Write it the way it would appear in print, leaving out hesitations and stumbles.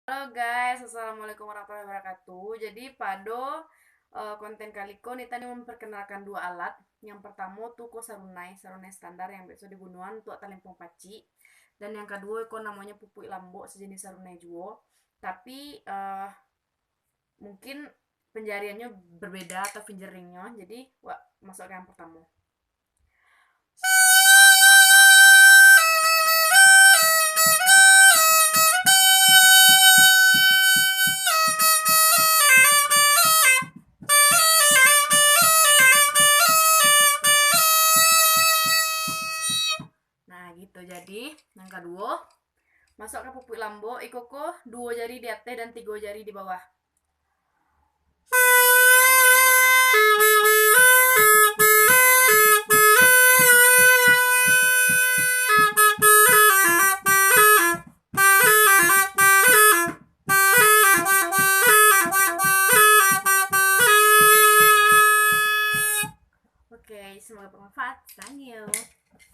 Halo guys, assalamualaikum warahmatullahi wabarakatuh. Jadi konten kaliko Nita nih memperkenalkan dua alat. Yang pertama tuh sarunai standar yang biasa digunakan untuk talempong paci. Dan yang kedua itu namanya pupuk lambo sejenis sarunai juo. Tapi mungkin penjariannya berbeda atau fingeringnya. Jadi masuk ke yang pertama. Nah gitu, jadi yang kedua masuk ke pupuk lambo ikoko 2 jari di atas dan 3 jari di bawah. Oke, semoga bermanfaat. Thank you.